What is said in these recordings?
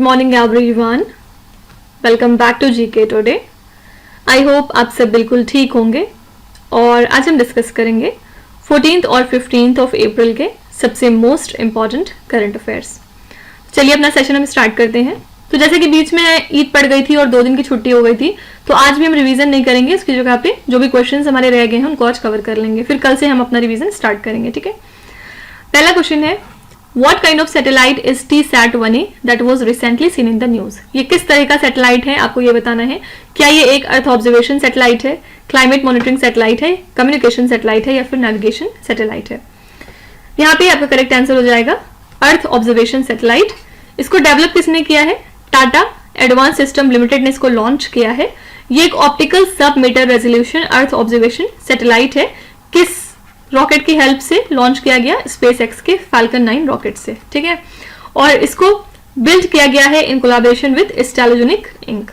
Morning everyone, welcome back to GK today. I hope आप सब बिल्कुल ठीक होंगे और आज हम डिस्कस करेंगे 14th और 15th ऑफ अप्रैल के सबसे मोस्ट इम्पॉर्टेंट करंट अफेयर्स। चलिए अपना सेशन हम स्टार्ट करते हैं। तो जैसे कि बीच में ईद पड़ गई थी और 2 दिन की छुट्टी हो गई थी, तो आज भी हम रिवीजन नहीं करेंगे। इसकी जगह पे जो भी क्वेश्चंस हमारे रह गए हैं उनको आज कवर कर लेंगे, फिर कल से हम अपना रिवीजन स्टार्ट करेंगे। ठीक है, पहला क्वेश्चन है What kind of satellite is TSAT-1A that was recently seen in the news? ये किस तरह का सैटेलाइट है, आपको ये बताना है। क्या ये एक अर्थ ऑब्जर्वेशन सैटेलाइट है, क्लाइमेट मॉनिटरिंग सैटेलाइट है, कम्युनिकेशन सैटेलाइट है या फिर नेविगेशन सैटेलाइट है? यहाँ पे आपका करेक्ट आंसर हो जाएगा अर्थ ऑब्जर्वेशन सैटेलाइट। इसको डेवलप किसने किया है? टाटा एडवांस सिस्टम लिमिटेड ने इसको लॉन्च किया है। ये एक optical sub metre resolution earth observation satellite है। किस रॉकेट की हेल्प से लॉन्च किया गया? स्पेस एक्स के फाल्कन 9 रॉकेट से। ठीक है, और इसको बिल्ड किया गया है in collaboration with Satellogic Inc.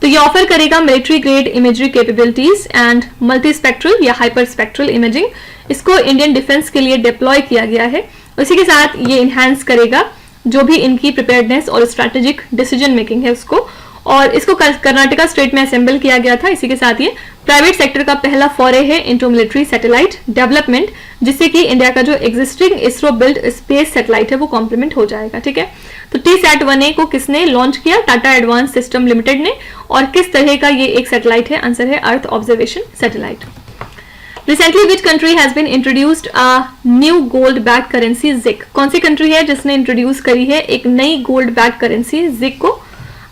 तो ये ऑफर करेगा military grade imagery capabilities and multi spectral या हाइपर स्पेक्ट्रल इमेजिंग। इसको इंडियन डिफेंस के लिए डिप्लॉय किया गया है। इसी के साथ ये इनहेंस करेगा जो भी इनकी प्रिपेयर्डनेस और स्ट्रैटेजिक डिसीजन मेकिंग है उसको, और इसको कर्नाटका स्टेट में असेंबल किया गया था। इसी के साथ ये प्राइवेट सेक्टर का पहला फॉरे है इनटू मिलिट्री सैटेलाइट डेवलपमेंट, जिससे कि इंडिया का जो existing ISRO build space satellite है वो कॉम्प्लीमेंट हो जाएगा। ठीक है, तो TSAT-1A को किसने लॉन्च किया? टाटा एडवांस सिस्टम लिमिटेड ने। और किस तरह का ये एक सैटेलाइट है? आंसर है अर्थ observation satellite. Recently, which country has been introduced a new gold-backed currency ZIC? कौन सी कंट्री है जिसने इंट्रोड्यूस करी है एक नई गोल्ड बैक करेंसी ZIC को?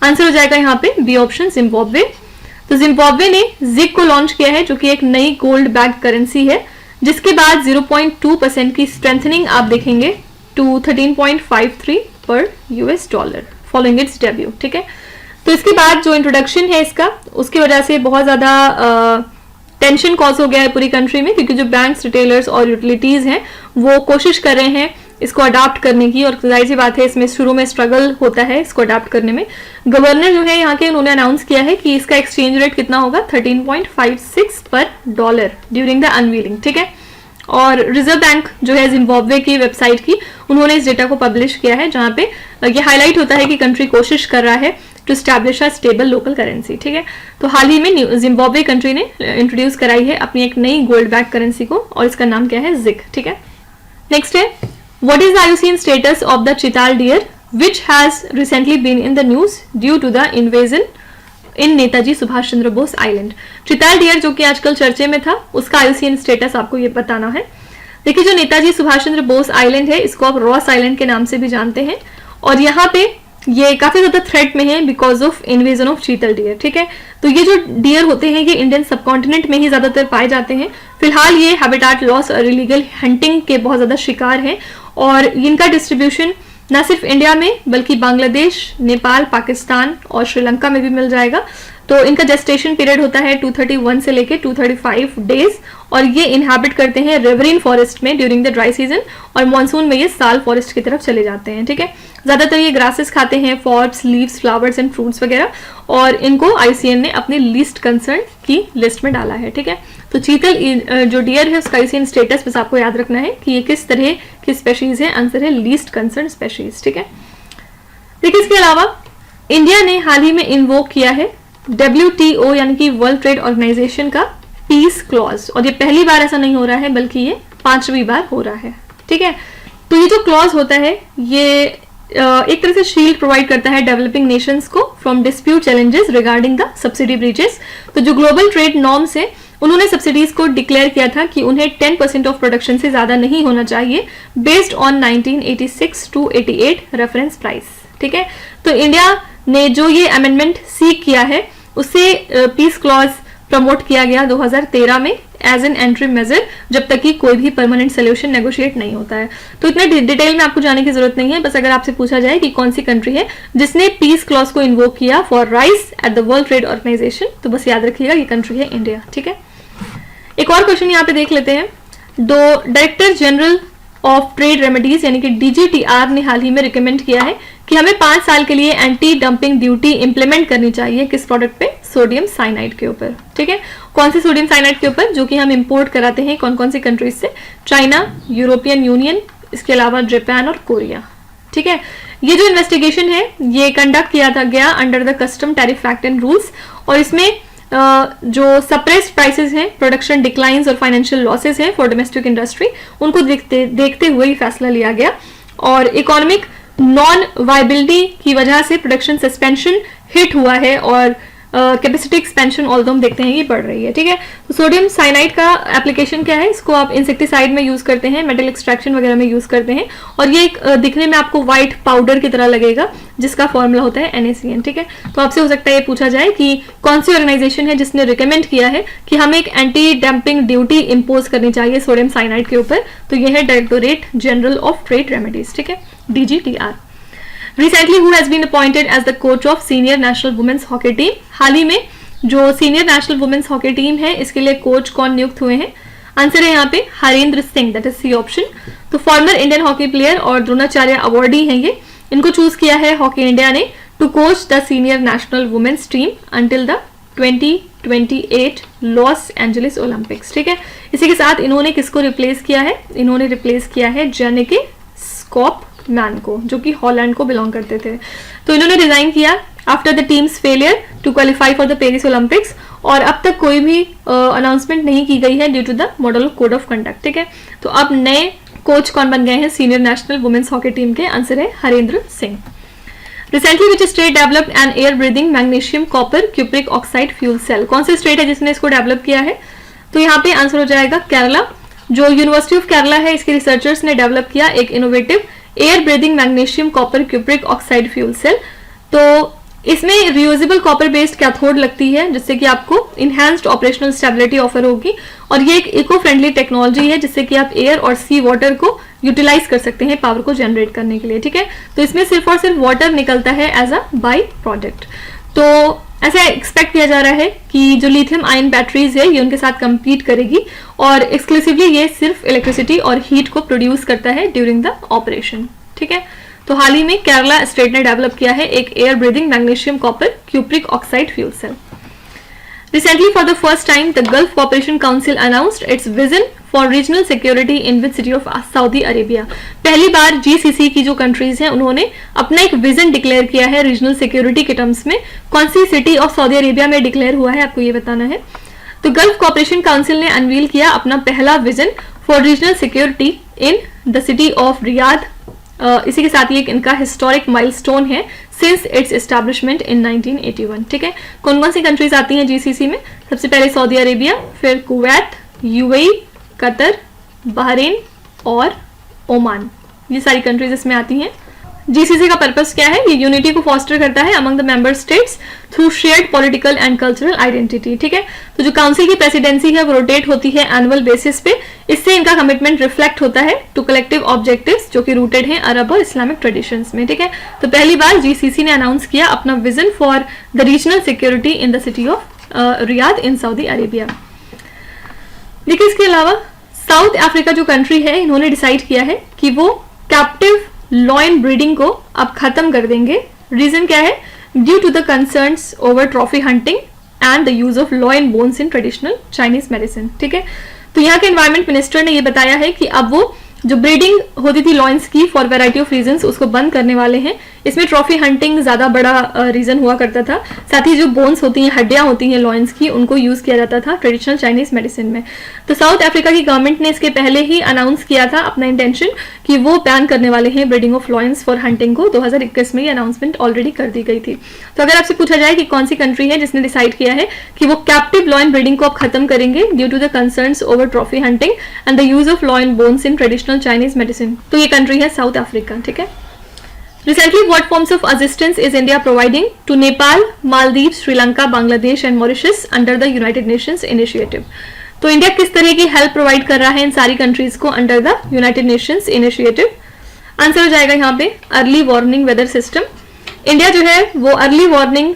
आंसर हो जाएगा यहाँ पे बी ऑप्शन, जिम्बाब्वे। तो जिम्बाब्वे ने ZIC को लॉन्च किया है जो कि एक नई गोल्ड बैक करेंसी है, जिसके बाद 0.2% की स्ट्रेंथनिंग आप देखेंगे टू 13.53 पर US dollar following it's debut. ठीक है, तो इसके बाद जो इंट्रोडक्शन है इसका, उसकी वजह से बहुत ज्यादा टेंशन कॉज हो गया है पूरी कंट्री में, क्योंकि जो बैंक्स, रिटेलर्स और यूटिलिटीज हैं वो कोशिश कर रहे हैं इसको अडाप्ट करने की, और जाहिर सी बात है इसमें शुरू में स्ट्रगल होता है इसको अडाप्ट करने में। गवर्नर जो है यहाँ के, उन्होंने अनाउंस किया है कि इसका एक्सचेंज रेट कितना होगा? 13.56 पर डॉलर ड्यूरिंग द अनवीलिंग। ठीक है, और रिजर्व बैंक जो है जिम्बाब्वे की वेबसाइट की, उन्होंने इस डेटा को पब्लिश किया है, जहाँ पे ये हाईलाइट होता है कि कंट्री कोशिश कर रहा है to establish a stable local currency. ठीक है, तो हाल ही में जिम्बाब्वे कंट्री ने इंट्रोड्यूस कराई है अपनी एक नई गोल्ड बैक करेंसी को, और इसका नाम क्या है? ZIC। ठीक है, नेक्स्ट है what is the IUCN status of the chital deer which has recently been in the news due to the invasion in Netaji Subhash Chandra Bose island. Chital deer जो कि आजकल चर्चे में था, उसका IUCN स्टेटस आपको ये बताना है। देखिए, जो नेताजी सुभाष चंद्र बोस आइलैंड है इसको आप रॉस आइलैंड के नाम से भी जानते हैं, और यहाँ पे ये काफी ज्यादा थ्रेट में है बिकॉज ऑफ इन्वेजन ऑफ चीतल डियर। ठीक है, तो ये जो डियर होते हैं ये इंडियन सबकॉन्टिनेंट में ही ज्यादातर पाए जाते हैं। फिलहाल ये हैबिटाट लॉस और इलीगल हंटिंग के बहुत ज्यादा शिकार हैं, और इनका डिस्ट्रीब्यूशन न सिर्फ इंडिया में बल्कि बांग्लादेश, नेपाल, पाकिस्तान और श्रीलंका में भी मिल जाएगा। तो इनका जेस्टेशन पीरियड होता है 231 से लेके 235 डेज, और ये इनहैबिट करते हैं रिवरीन फॉरेस्ट में ड्यूरिंग द ड्राई सीजन, और मानसून में ये साल फॉरेस्ट की तरफ चले जाते हैं। ठीक है, ज्यादातर ये ग्रासेस खाते हैं, Forbes, leaves, flowers and fruits वगैरह, और इनको IUCN ने अपने लीस्ट कंसर्न की लिस्ट में डाला है। ठीक है, तो चीतल जो डियर है उसका IUCN स्टेटस बस आपको याद रखना है कि ये किस तरह की स्पेशीज है। आंसर है लीस्ट कंसर्न स्पेशीज। ठीक है, देखिए इसके अलावा इंडिया ने हाल ही में इन्वोक किया है WTO यानी कि वर्ल्ड ट्रेड ऑर्गेनाइजेशन का पीस क्लॉज, और ये पहली बार ऐसा नहीं हो रहा है बल्कि ये 5वीं बार हो रहा है। ठीक है, तो ये जो क्लॉज होता है ये एक तरह से शील्ड प्रोवाइड करता है डेवलपिंग नेशंस को from dispute challenges regarding the subsidy breaches. तो जो ग्लोबल ट्रेड नॉर्म्स है उन्होंने सब्सिडीज को डिक्लेयर किया था कि उन्हें 10% ऑफ प्रोडक्शन से ज्यादा नहीं होना चाहिए based on 1986 to 88 reference price. ठीक है, तो इंडिया ने जो ये अमेंडमेंट सीक किया है उससे पीस क्लॉज प्रमोट किया गया 2013 में एज एन एंट्री मेजर, जब तक कि कोई भी परमानेंट सोल्यूशन नेगोशिएट नहीं होता है। तो इतना डिटेल में आपको जाने की जरूरत नहीं है, बस अगर आपसे पूछा जाए कि कौन सी कंट्री है जिसने पीस क्लॉज को इन्वोक किया for rice at the World Trade Organization, तो बस याद रखिएगा ये कंट्री है इंडिया। ठीक है, एक और क्वेश्चन यहाँ पे देख लेते हैं। Director general of trade remedies यानी कि DGTR ने हाल ही में रिकमेंड किया है कि हमें 5 साल के लिए एंटी डंपिंग ड्यूटी इंप्लीमेंट करनी चाहिए किस प्रोडक्ट पे? सोडियम साइनाइड के ऊपर। ठीक है, कौन से सोडियम साइनाइड के ऊपर? जो कि हम इंपोर्ट कराते हैं कौन कौन सी कंट्रीज से? चाइना, यूरोपियन यूनियन, इसके अलावा जापान और कोरिया। ठीक है, ये जो इन्वेस्टिगेशन है ये कंडक्ट किया था गया under the custom tariff act and rules, और इसमें जो सप्रेस्ड प्राइसेस हैं, प्रोडक्शन डिक्लाइंस और फाइनेंशियल लॉसेस हैं फॉर डोमेस्टिक इंडस्ट्री, उनको देखते हुए ही फैसला लिया गया। और इकोनॉमिक नॉन वायबिलिटी की वजह से प्रोडक्शन सस्पेंशन हिट हुआ है और कैपेसिटी एक्सपेंशन ऑल्दो हम देखते हैं ये बढ़ रही है। ठीक है, तो सोडियम साइनाइड का एप्लीकेशन क्या है, इसको आप इंसेक्टिसाइड में यूज करते हैं, मेटल एक्सट्रैक्शन वगैरह में यूज करते हैं, और ये एक दिखने में आपको व्हाइट पाउडर की तरह लगेगा जिसका फॉर्मूला होता है NaCN। ठीक है, तो आपसे हो सकता है ये पूछा जाए कि कौन सी ऑर्गेनाइजेशन है जिसने रिकमेंड किया है कि हमें एक एंटी डंपिंग ड्यूटी इंपोज करनी चाहिए सोडियम साइनाइड के ऊपर, तो यह है directorate general of trade remedies. ठीक है, DGTR। Recently, who has been appointed as the coach of senior national women's hockey team? हाल ही में जो senior national women's hockey team है इसके लिए कोच कौन नियुक्त हुए हैं? आंसर है यहाँ पे Harendra Singh, that is C option. तो फॉर्मर इंडियन हॉकी प्लेयर और द्रोणाचार्य अवार्डी हैं ये, इनको चूज किया है हॉकी इंडिया ने to coach the senior national women's team until the 2028 Los Angeles Olympics. ठीक है, इसी के साथ इन्होंने किसको रिप्लेस किया है? इन्होंने रिप्लेस किया है जेनिके स्कॉप मैन को, जो कि हॉलैंड को बिलोंग करते थे। तो इन्होंने रिजाइन किया after the team's failure to qualify for the Paris Olympics, और अब तक कोई भी अनाउंसमेंट नहीं की गई है due to the model code of conduct. ठीक है, तो अब नए कोच कौन बन गए हैं senior national women's hockey team के? आंसर है Harendra Singh. Recently which state developed an air breathing magnesium copper cupric oxide fuel cell? कौन से स्टेट है जिसने इसको डेवलप किया है? तो यहाँ पे आंसर हो जाएगा केरला। जो यूनिवर्सिटी ऑफ केरला है इसके रिसर्चर्स ने डेवलप किया एक innovative air breathing magnesium copper cupric oxide fuel cell. तो इसमें रियूजेबल कॉपर बेस्ड कैथोड लगती है जिससे कि आपको इनहैंस्ड ऑपरेशनल स्टेबिलिटी ऑफर होगी, और ये एक इको फ्रेंडली टेक्नोलॉजी है जिससे कि आप एयर और सी वाटर को यूटिलाइज कर सकते हैं पावर को जनरेट करने के लिए। ठीक है, तो इसमें सिर्फ और सिर्फ वाटर निकलता है एज अ बाई प्रोडक्ट। तो ऐसा एक्सपेक्ट किया जा रहा है कि जो लिथियम आयन बैटरीज है ये उनके साथ compete करेगी, और एक्सक्लूसिवली ये सिर्फ इलेक्ट्रिसिटी और हीट को प्रोड्यूस करता है ड्यूरिंग द ऑपरेशन। ठीक है, तो हाल ही में केरला स्टेट ने डेवलप किया है एक air breathing magnesium copper cupric oxide fuel cell. Recently, for the first time, the Gulf Cooperation Council announced its vision for regional security in which city of Saudi Arabia? पहली बार GCC की जो countries हैं उन्होंने अपना एक vision declare किया है regional security के टर्म्स में। कौन सी सिटी ऑफ सऊदी अरेबिया में डिक्लेयर हुआ है आपको ये बताना है। तो गल्फ कॉपरेशन काउंसिल ने अनवील किया अपना पहला vision for regional security in the city of Riyadh. इसी के साथ ये इनका हिस्टोरिक माइलस्टोन है सिंस इट्स एस्टैब्लिशमेंट इन 1981। ठीक है, कौन कौन सी कंट्रीज आती हैं जीसीसी में? सबसे पहले सऊदी अरेबिया, फिर कुवैत, यूएई, कतर, बहरीन और ओमान, ये सारी कंट्रीज इसमें आती हैं। जीसीसी का पर्पस क्या है? ये यूनिटी को फॉस्टर करता है among the member states through shared political and cultural identity. ठीक है, तो जो काउंसिल की प्रेसिडेंसी है वो रोटेट होती है एनुअल बेसिस पे, इससे इनका कमिटमेंट रिफ्लेक्ट होता है टू कलेक्टिव ऑब्जेक्टिव्स जो कि रूटेड हैं अरब और इस्लामिक ट्रेडिशंस में। ठीक है, तो पहली बार जीसीसी ने अनाउंस किया अपना vision for the regional security in the city of Riyadh in Saudi Arabia. देखिए, इसके अलावा साउथ अफ्रीका जो कंट्री है इन्होंने डिसाइड किया है कि वो कैप्टिव लॉयन ब्रीडिंग को अब खत्म कर देंगे। रीजन क्या है? Due to the concerns over trophy hunting and the use of lion bones in traditional Chinese medicine. ठीक है, तो यहाँ के एनवायरमेंट मिनिस्टर ने ये बताया है कि अब वो जो ब्रीडिंग होती थी लॉयंस की फॉर वैरायटी ऑफ रीजंस उसको बंद करने वाले हैं। इसमें ट्रॉफी हंटिंग ज्यादा बड़ा रीजन हुआ करता था, साथ ही जो बोन्स होती हैं, हड्डियां होती हैं लॉयंस की, उनको यूज किया जाता था ट्रेडिशनल चाइनीज मेडिसिन में। तो साउथ अफ्रीका की गवर्नमेंट ने इसके पहले ही अनाउंस किया था अपना इंटेंशन कि वो बैन करने वाले हैं breeding of lions for hunting को। 2021 में ये अनाउंसमेंट ऑलरेडी कर दी गई थी। तो अगर आपसे पूछा जाए कि कौन सी कंट्री है जिसने डिसाइड किया है कि वो कैप्टिव लॉयन ब्रीडिंग को अब खत्म करेंगे due to the concerns over trophy hunting and the use of lion bones in traditional Chinese medicine, तो ये कंट्री है साउथ अफ्रीका। ठीक है, Recently, what forms of assistance is India providing to Nepal, Maldives, Sri Lanka, Bangladesh and Mauritius under the United Nations initiative? तो India किस तरह की help provide कर रहा है इन सारी कंट्रीज को under the United Nations initiative? Answer हो जाएगा यहाँ पे early warning weather system. India जो है वो early warning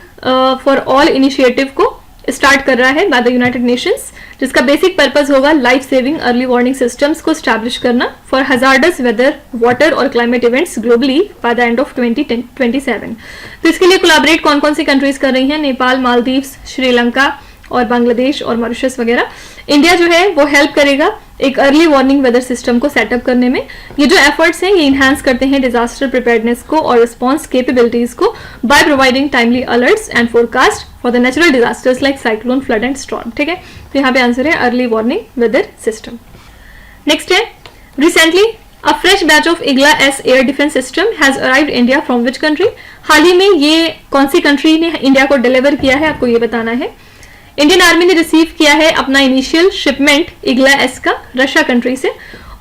for all initiative को स्टार्ट कर रहा है बाय द यूनाइटेड नेशंस, जिसका बेसिक पर्पस होगा life saving early warning systems को स्टैब्लिश करना फॉर हजार्डस वेदर, वाटर और climate events globally by the end of 2027। तो इसके लिए कोलैबोरेट कौन कौन सी कंट्रीज कर रही हैं? नेपाल, मालदीव्स, श्रीलंका और बांग्लादेश और मॉरिशस वगैरह, इंडिया जो है वो हेल्प करेगा एक अर्ली वार्निंग वेदर सिस्टम को सेटअप करने में। ये जो एफर्ट्स हैं ये इन्हांस करते हैं डिजास्टर प्रिपेयर्डनेस को और रिस्पॉन्स कैपेबिलिटीज को by providing timely alerts and forecast for the natural disasters like cyclone, flood and storm. ठीक है, तो यहाँ पे आंसर है early warning weather system. Next है, recently a fresh batch of Igla S air defence system has arrived India from which country. हाल ही में ये कौन सी कंट्री ने इंडिया को डिलीवर किया है, आपको ये बताना है। इंडियन आर्मी ने रिसीव किया है अपना इनिशियल शिपमेंट इग्ला एस का रशिया कंट्री से,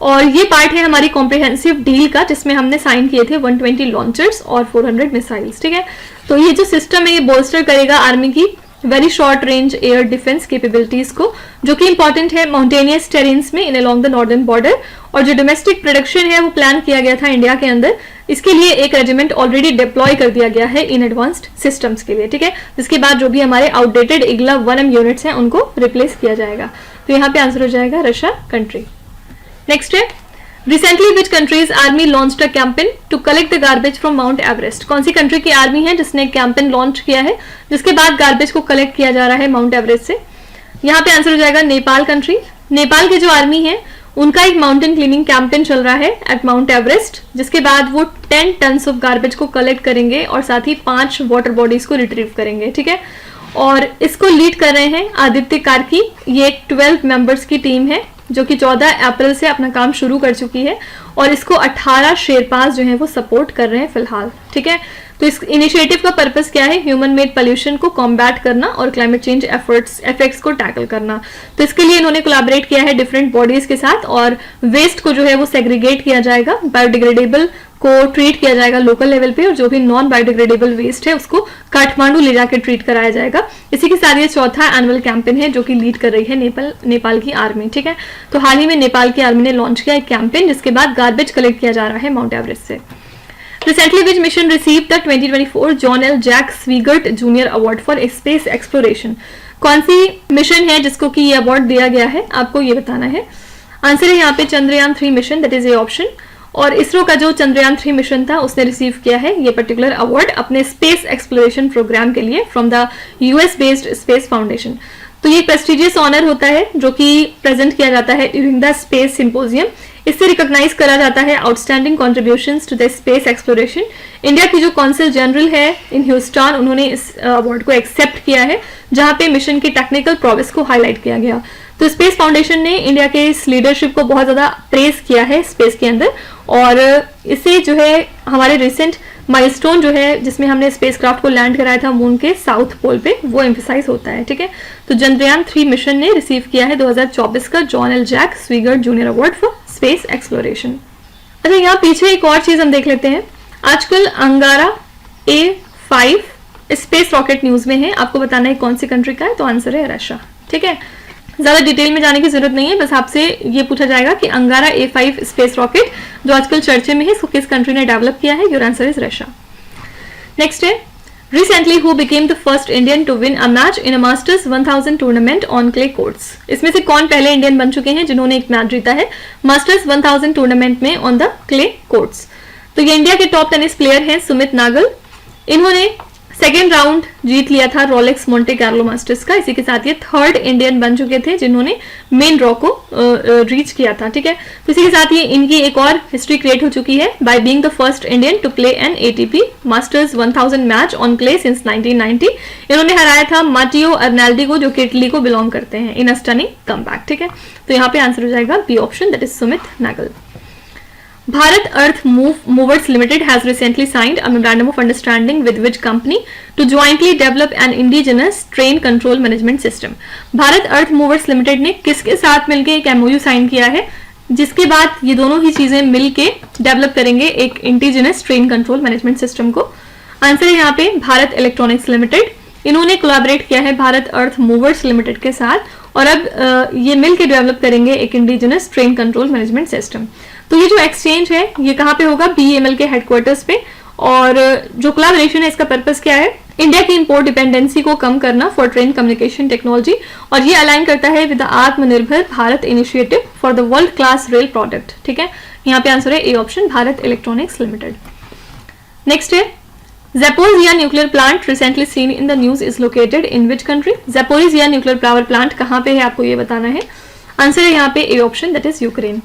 और ये पार्ट है हमारी कॉम्प्रिहेंसिव डील का जिसमें हमने साइन किए थे 120 लॉन्चर्स और 400 मिसाइल्स। ठीक है, तो ये जो सिस्टम है ये बोल्स्टर करेगा आर्मी की very short range air defence capabilities को, जो कि इंपॉर्टेंट है माउंटेनियस टेरेन्स में इन अलोंग द नॉर्दर्न बॉर्डर। और जो डोमेस्टिक प्रोडक्शन है वो प्लान किया गया था इंडिया के अंदर, इसके लिए एक रेजिमेंट ऑलरेडी डिप्लॉय कर दिया गया है इन एडवांस्ड सिस्टम्स के लिए। ठीक है, जिसके बाद जो भी हमारे आउटडेटेड इग्ला 1M यूनिट्स हैं उनको रिप्लेस किया जाएगा। तो यहाँ पे आंसर हो जाएगा रशिया कंट्री। नेक्स्ट है, recently which country's army launched a campaign to collect the garbage from Mount Everest. कौन सी कंट्री की आर्मी है जिसने एक कैंपेन लॉन्च किया है जिसके बाद गार्बेज को कलेक्ट किया जा रहा है माउंट एवरेस्ट से। यहाँ पे आंसर हो जाएगा नेपाल कंट्री। नेपाल की जो आर्मी है उनका एक माउंटेन क्लीनिंग कैंपेन चल रहा है एट माउंट एवरेस्ट, जिसके बाद वो 10 टन्स ऑफ गार्बेज को कलेक्ट करेंगे और साथ ही 5 वाटर बॉडीज को रिट्रीव करेंगे। ठीक है, और इसको लीड कर रहे हैं आदित्य कार्की। ये एक 12 मेंबर्स की टीम है जो कि 14 अप्रैल से अपना काम शुरू कर चुकी है और इसको 18 शेरपास जो है वो सपोर्ट कर रहे हैं फिलहाल। ठीक है, तो इस इनिशिएटिव का पर्पस क्या है, ह्यूमन मेड पोल्यूशन को कॉम्बैट करना और क्लाइमेट चेंज इफेक्ट्स को टैकल करना। तो इसके लिए इन्होंने कोलैबोरेट किया है डिफरेंट बॉडीज के साथ, और वेस्ट को जो है वो सेग्रीगेट किया जाएगा, बायोडिग्रेडेबल को ट्रीट किया जाएगा लोकल लेवल पे, और जो भी नॉन बायोडिग्रेडेबल वेस्ट है उसको काठमांडू ले जाकर ट्रीट कराया जाएगा। इसी के साथ ये चौथा एनुअल कैंपेन है जो कि लीड कर रही है नेपाल की आर्मी। ठीक है, तो हाल ही में नेपाल की आर्मी ने लॉन्च किया एक कैंपेन जिसके बाद गार्बेज कलेक्ट किया जा रहा है माउंट एवरेस्ट से। Recently, which mission received the 2024 John L. Jack Swigert Jr. Award for Space Exploration? कौन सी मिशन है जिसको कि ये अवार्ड दिया गया है, आपको ये बताना है। आंसर है यहाँ पे Chandrayaan 3 mission, that is A option. और इसरो का जो चंद्रयान 3 मिशन था उसने रिसीव किया है ये पर्टिकुलर अवार्ड अपने स्पेस एक्सप्लोरेशन प्रोग्राम के लिए from the US based space foundation. तो ये प्रेस्टिजियस ऑनर होता है जो कि प्रेजेंट किया जाता है ड्यूरिंग द स्पेस सिंपोजियम। इससे रिकॉग्नाइज करा जाता है outstanding contributions to the space exploration. India की जो कॉन्सल जनरल है इन ह्यूस्टन, उन्होंने इस अवार्ड को एक्सेप्ट किया है जहां पे मिशन की टेक्निकल प्रोग्रेस को हाईलाइट किया गया। तो स्पेस फाउंडेशन ने इंडिया के इस लीडरशिप को बहुत ज्यादा प्रेज किया है स्पेस के अंदर, और इससे जो है हमारे रिसेंट माइलस्टोन जो है जिसमें हमने स्पेसक्राफ्ट को लैंड कराया था मून के साउथ पोल पे, वो एम्फेसाइज होता है। ठीक है, तो चंद्रयान 3 मिशन ने रिसीव किया है 2024 का John L Jack Swigert junior award for space exploration. अच्छा, यहाँ पीछे एक और चीज हम देख लेते हैं। आजकल अंगारा A5 स्पेस रॉकेट न्यूज में है, आपको बताना है कौन सी कंट्री का है, तो आंसर है रशिया। ठीक है, ज्यादा डिटेल में जाने की जरूरत नहीं है, बस आपसे ये पूछा जाएगा कि अंगारा A5 स्पेस रॉकेट जो आजकल चर्चे में है इसको किस कंट्री ने डेवलप किया है, your answer is Russia. Next है, recently who became the first Indian to win a match in a masters 1000 tournament on clay courts. इसमें से कौन पहले इंडियन बन चुके हैं जिन्होंने एक मैच जीता है मास्टर्स 1000 टूर्नामेंट में ऑन द क्ले कोर्ट्स? तो ये इंडिया के टॉप टेनिस प्लेयर हैं सुमित नागल। इन्होंने सेकेंड राउंड जीत लिया था रोलेक्स मोंटे कार्लो मास्टर्स का। इसी के साथ ये थर्ड इंडियन बन चुके थे जिन्होंने मेन ड्रॉ को रीच किया था। ठीक है, तो इसी के साथ ये इनकी एक और हिस्ट्री क्रिएट हो चुकी है by being the first Indian to play an ATP Masters 1000 match on clay since 1990। इन्होंने हराया था माटियो अर्नाल्डी को जो कि इटली को बिलोंग करते हैं इन अ स्टनिंग कमबैक। ठीक है, तो यहाँ पे आंसर हो जाएगा B option, that is Sumit Nagal. Bharat Earth Movers Limited has recently signed a memorandum of understanding with which company to jointly develop an indigenous train control management system? Bharat Earth Movers Limited ने किसके साथ मिलके एक MOU sign किया है जिसके बाद ये दोनों ही चीजें मिलके डेवलप करेंगे एक indigenous train control management system को? आंसर है यहाँ पे भारत इलेक्ट्रॉनिक्स लिमिटेड। इन्होंने कोलैबोरेट किया है भारत अर्थ मूवर्स लिमिटेड के साथ और अब ये मिलके डेवलप करेंगे एक indigenous train control management system. तो ये जो एक्सचेंज है ये कहाँ पे होगा? BEML के हेडक्वार्टर्स पे। और जो कोलैबोरेशन है इसका पर्पस क्या है? इंडिया की इंपोर्ट डिपेंडेंसी को कम करना फॉर ट्रेन कम्युनिकेशन टेक्नोलॉजी, और ये अलाइन करता है विद आत्मनिर्भर Bharat initiative for the world class rail product. ठीक है, यहाँ पे आंसर है A option, Bharat electronics limited. Next है, Zaporizhia nuclear plant recently seen in the news is located in which country? Zaporizhia nuclear power plant कहाँ पे है आपको ये बताना है. आंसर है यहाँ पे ए ऑप्शन, दैट इज यूक्रेन.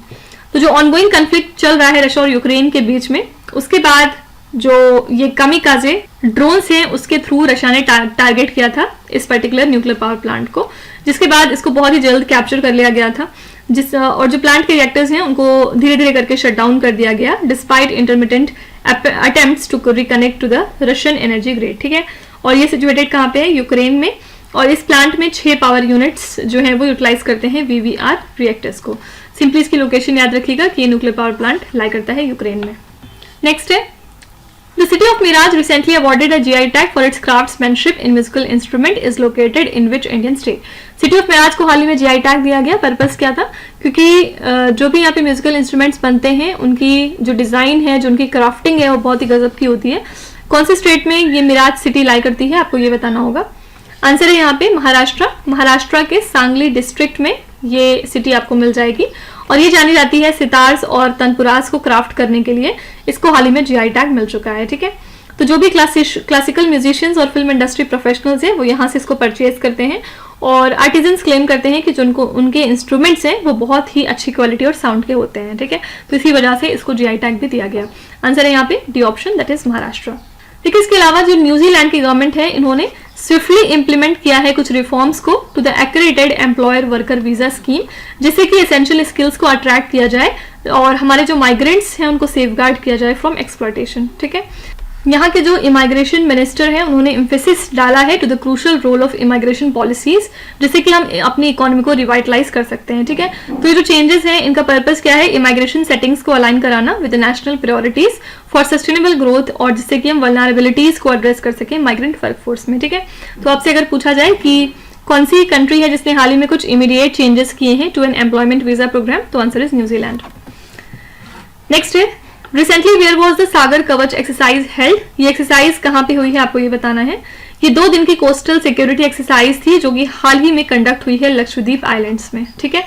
तो जो ऑनगोइंग कन्फ्लिक्ट चल रहा है रशिया और यूक्रेन के बीच में, उसके बाद जो ये कामिकाजे ड्रोन्स हैं उसके थ्रू रशिया ने टारगेट किया था इस पर्टिकुलर न्यूक्लियर पावर प्लांट को, जिसके बाद इसको बहुत ही जल्द कैप्चर कर लिया गया था. और जो प्लांट के रिएक्टर्स हैं उनको धीरे धीरे करके शट डाउन कर दिया गया despite intermittent attempts to reconnect to the Russian energy grid. ठीक है, और ये सिचुएटेड कहाँ पे है? यूक्रेन में. और इस प्लांट में 6 पावर यूनिट्स जो है वो यूटिलाइज करते हैं VVR रिएक्टर्स को. सिंपली इसकी लोकेशन याद रखिएगा कि ये न्यूक्लियर पावर प्लांट लाई करता है यूक्रेन में. नेक्स्ट है, The city of Miraj recently awarded a GI tag for its craftsmanship in musical instrument is located in which Indian state? City of Miraj को हाल ही में GI tag दिया गया. Purpose क्या था? क्योंकि जो भी यहाँ पे म्यूजिकल इंस्ट्रूमेंट्स बनते हैं उनकी जो डिजाइन है, जो उनकी क्राफ्टिंग है वो बहुत ही गजब की होती है. कौन से स्टेट में ये मिराज सिटी लाई करती है आपको ये बताना होगा. आंसर है यहाँ पे महाराष्ट्र. महाराष्ट्र के सांगली डिस्ट्रिक्ट में ये सिटी आपको मिल जाएगी और ये जानी जाती है सितार्स और तनपुरास को क्राफ्ट करने के लिए. इसको हाल ही में GI टैग मिल चुका है. ठीक है, तो जो भी क्लासिकल म्यूजिशियंस और फिल्म इंडस्ट्री प्रोफेशनल्स हैं वो यहाँ से इसको परचेज करते हैं और आर्टिजन्स क्लेम करते हैं कि जो उनके इंस्ट्रूमेंट्स हैं वो बहुत ही अच्छी क्वालिटी और साउंड के होते हैं. ठीक है, तो इसी वजह से इसको GI टैग भी दिया गया. आंसर है यहाँ पे D option, that is Maharashtra. ठीक है, इसके अलावा जो न्यूजीलैंड की गवर्नमेंट है इन्होंने स्विफ्टली इंप्लीमेंट किया है कुछ रिफॉर्म्स को to the accredited employer worker visa scheme, जिससे कि एसेंशियल स्किल्स को अट्रैक्ट किया जाए और हमारे जो माइग्रेंट्स हैं उनको सेफगार्ड किया जाए फ्रॉम एक्सप्लॉयटेशन. ठीक है, यहाँ के जो इमाइग्रेशन मिनिस्टर हैं उन्होंने एम्फेसिस डाला है to the crucial role of immigration policies, जिससे कि हम अपनी इकोनॉमी को रिवाइटलाइज कर सकते हैं. ठीक है, तो ये जो चेंजेस हैं इनका पर्पस क्या है? इमाइग्रेशन सेटिंग्स को अलाइन कराना with national priorities for sustainable growth और जिससे कि हम वल्नरेबिलिटीज को एड्रेस कर सकें माइग्रेंट वर्कफोर्स में. ठीक है, तो आपसे अगर पूछा जाए कि कौन सी कंट्री है जिसने हाल ही में कुछ इमीडिएट चेंजेस किए हैं to an employment visa program, तो आंसर इज न्यूजीलैंड. नेक्स्ट है, recently where was the Sagar Kavach exercise held. ये एक्सरसाइज कहाँ पे हुई है आपको ये बताना है. ये 2 दिन की कोस्टल सिक्योरिटी एक्सरसाइज थी जो कि हाल ही में कंडक्ट हुई है लक्षद्वीप आइलैंड्स में. ठीक है,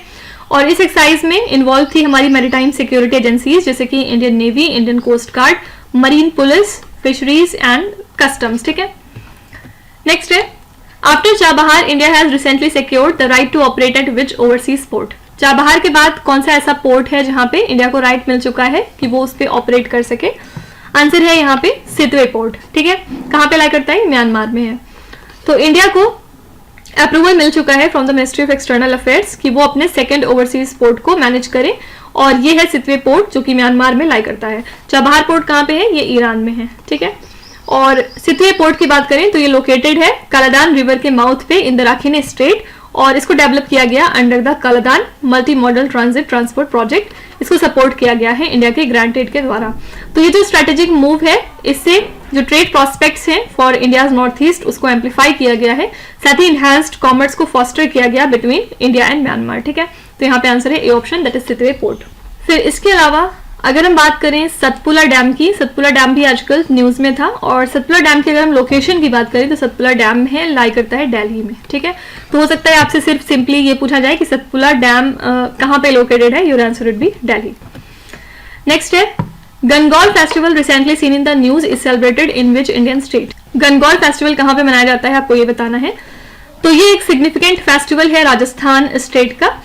और इस एक्सरसाइज में इन्वॉल्व थी हमारी मैरीटाइम सिक्योरिटी एजेंसीज जैसे कि Indian Navy, Indian Coast Guard, marine police, fisheries and customs. ठीक है, नेक्स्ट है, after Chabahar India has recently secured the right to operate at which overseas port. Chabahar के बाद कौन सा ऐसा पोर्ट है जहां पे इंडिया को राइट मिल चुका है कि वो उस पर ऑपरेट कर सके. आंसर है यहाँ पे सितवे पोर्ट. ठीक है, कहाँ पे लाई करता है? म्यांमार में है. तो इंडिया को अप्रूवल मिल चुका है from the ministry of external affairs कि वो अपने सेकंड ओवरसीज पोर्ट को मैनेज करे और ये है सितवे पोर्ट जो कि म्यांमार में लाई करता है. चाबहार पोर्ट कहाँ पे है? ये ईरान में है. ठीक है, और सितवे पोर्ट की बात करें तो ये लोकेटेड है कालादान रिवर के माउथ पे इन द राखीने स्टेट और इसको डेवलप किया गया under the Kaladan multi modal transit transport project. इसको सपोर्ट किया गया है इंडिया के ग्रांटेड के द्वारा. तो ये जो स्ट्रेटेजिक मूव है इससे जो ट्रेड प्रोस्पेक्ट्स हैं फॉर इंडियाज नॉर्थ ईस्ट उसको एम्पलीफाई किया गया है, साथ ही इनहैंस्ड कॉमर्स को फॉस्टर किया गया बिटवीन इंडिया एंड म्यांमार. ठीक है, तो यहाँ पे आंसर है A option, that is Sittwe port. फिर इसके अलावा अगर हम बात करें सतपुड़ा डैम की, सतपुड़ा डैम भी आजकल न्यूज में था और सतपुड़ा डैम की अगर हम लोकेशन की बात करें तो सतपुड़ा डैम है लाई करता है दिल्ली में. ठीक है, तो हो सकता है आपसे सिर्फ सिंपली ये पूछा जाए कि सतपुड़ा डैम कहाँ पे लोकेटेड है. Your answer would be Delhi. Next है, Gangaur festival recently seen in the news is celebrated in which Indian state. Gangaur festival कहाँ पे मनाया जाता है आपको ये बताना है. तो ये एक सिग्निफिकेंट फेस्टिवल है राजस्थान स्टेट का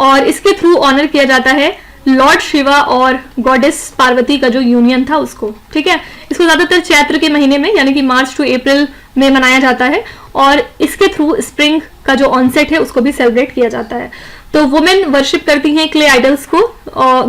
और इसके थ्रू ऑनर किया जाता है लॉर्ड शिवा और गॉडेस पार्वती का जो यूनियन था उसको. ठीक है, इसको ज्यादातर चैत्र के महीने में यानी कि मार्च टू अप्रैल में मनाया जाता है और इसके थ्रू स्प्रिंग का जो ऑनसेट है उसको भी सेलिब्रेट किया जाता है. तो वुमेन वर्शिप करती हैं क्ले आइडल्स को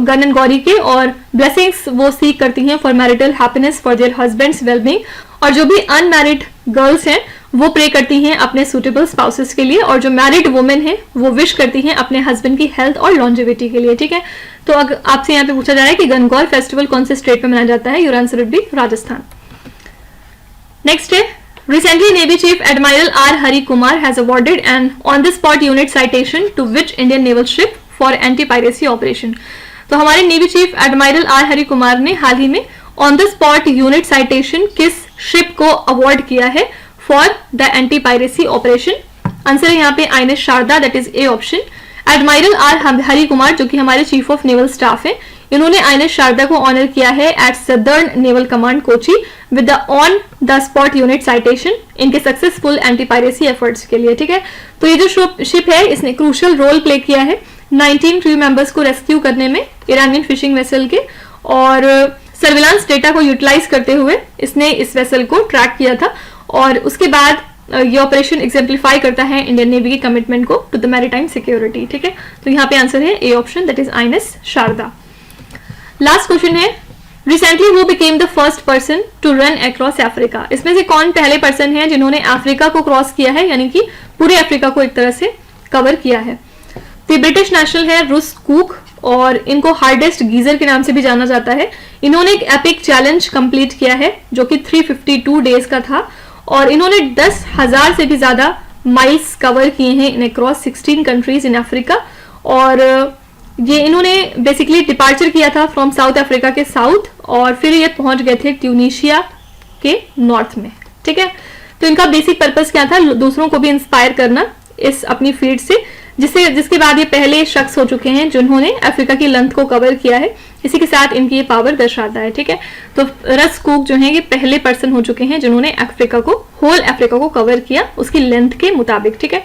गन एंड गौरी के और ब्लेसिंग्स वो सीख करती हैं for marital happiness for their husbands wellbeing. और जो भी अनमैरिड गर्ल्स हैं वो प्रे करती हैं अपने सूटेबल स्पाउसेस के लिए और जो मैरिड वुमेन है वो विश करती हैं अपने हस्बैंड की हेल्थ और लॉन्जेविटी के लिए. ठीक है, तो अगर आपसे यहाँ पे पूछा जा रहा है कि गणगौर फेस्टिवल कौन से स्टेट में मनाया जाता है, your answer would B Rajasthan. Next है, recently Navy Chief Admiral R. Hari Kumar has awarded an on-the-spot unit citation to which Indian naval ship for anti-piracy operation. तो हमारे navy chief admiral R Hari Kumar ने हाल ही में on the spot unit citation किस ship को award किया है for the anti piracy operation. Answer है यहाँ पे INS Sharada, that is A option. Admiral R Hari Kumar जो कि हमारे चीफ ऑफ नेवल स्टाफ है, इन्होंने INS शारदा को ऑनर किया है at Southern Naval Command Kochi with the on the spot unit citation इनके सक्सेसफुल एंटी पायरेसी एफर्ट्स के लिए, ठीक है। तो ये जो शिप है इसने क्रूशियल रोल प्ले किया है 19 क्रू मेंबर्स को रेस्क्यू करने में ईरानियन फिशिंग वेसल के, और सर्विलांस डेटा को यूटिलाइज करते हुए इसने इस वेसल को ट्रैक किया था, और उसके बाद ये ऑपरेशन एग्जेम्पलीफाई करता है इंडियन नेवी की कमिटमेंट को टू द मैरीटाइम सिक्योरिटी, ठीक है। तो यहाँ पे आंसर है A option, that is INS Sharda. Last question है, recently who became the first person to run across Africa. इसमें से कौन पहले पर्सन है जिन्होंने अफ्रीका को क्रॉस किया है, यानी कि पूरे अफ्रीका को एक तरह से कवर किया है। तो ब्रिटिश नेशनल है रुस कुक, और इनको हार्डेस्ट गीजर के नाम से भी जाना जाता है। इन्होंने एक एपिक चैलेंज कंप्लीट किया है जो कि 352 डेज का था, और इन्होंने 10,000 से भी ज्यादा माइल्स कवर किए हैं इन अक्रॉस 16 कंट्रीज इन अफ्रीका। और ये इन्होंने बेसिकली डिपार्चर किया था फ्रॉम साउथ अफ्रीका के साउथ, और फिर ये पहुंच गए थे ट्यूनीशिया के नॉर्थ में, ठीक है। तो इनका बेसिक पर्पस क्या था, दूसरों को भी इंस्पायर करना इस अपनी फील्ड से, जिसके बाद ये पहले शख्स हो चुके हैं जिन्होंने अफ्रीका की लेंथ को कवर किया है। इसी के साथ इनकी ये पावर दर्शाता है, ठीक है। तो रस कुक जो है ये पहले पर्सन हो चुके हैं जिन्होंने होल अफ्रीका को कवर किया उसकी लेंथ के मुताबिक, ठीक है।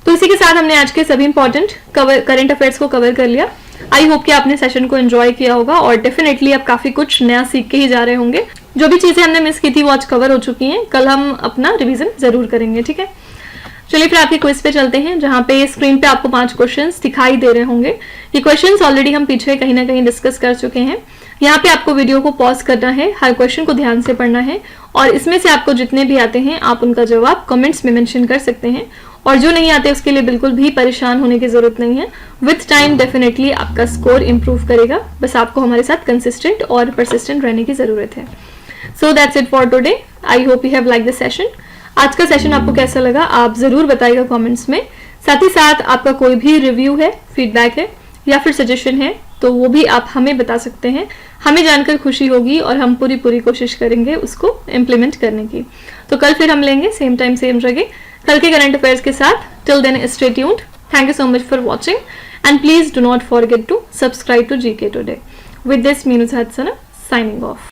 तो इसी के साथ हमने आज के सभी इंपॉर्टेंट करंट अफेयर्स को कवर कर लिया। आई होप कि आपने सेशन को एंजॉय किया होगा, और डेफिनेटली आप काफी कुछ नया सीख के ही जा रहे होंगे। जो भी चीजें हमने मिस की थी वो आज कवर हो चुकी हैं, कल हम अपना रिवीजन जरूर करेंगे, ठीक है। चलिए फिर आपके क्विज पे चलते हैं, जहां पे स्क्रीन पे आपको 5 क्वेश्चंस दिखाई दे रहे होंगे। ये क्वेश्चंस ऑलरेडी हम पीछे कहीं ना कहीं डिस्कस कर चुके हैं। यहाँ पे आपको वीडियो को पॉज करना है, हर क्वेश्चन को ध्यान से पढ़ना है, और इसमें से आपको जितने भी आते हैं आप उनका जवाब कमेंट्स में मेंशन कर सकते हैं, और जो नहीं आते उसके लिए बिल्कुल भी परेशान होने की जरूरत नहीं है। विथ टाइम डेफिनेटली आपका स्कोर इंप्रूव करेगा, बस आपको हमारे साथ कंसिस्टेंट और परसिस्टेंट रहने की जरूरत है। So that's it for today. I hope you have like this session. आज का सेशन आपको कैसा लगा आप जरूर बताइएगा कमेंट्स में। साथ ही साथ आपका कोई भी रिव्यू है, फीडबैक है या फिर सजेशन है तो वो भी आप हमें बता सकते हैं। हमें जानकर खुशी होगी और हम पूरी कोशिश करेंगे उसको इम्प्लीमेंट करने की। तो कल फिर हम लेंगे सेम टाइम सेम जगह कल के करंट अफेयर्स के साथ। Till then stay tuned. Thank you so much for watching and please do not forget to subscribe to GK Today. With this, Meenus Hadsana signing off.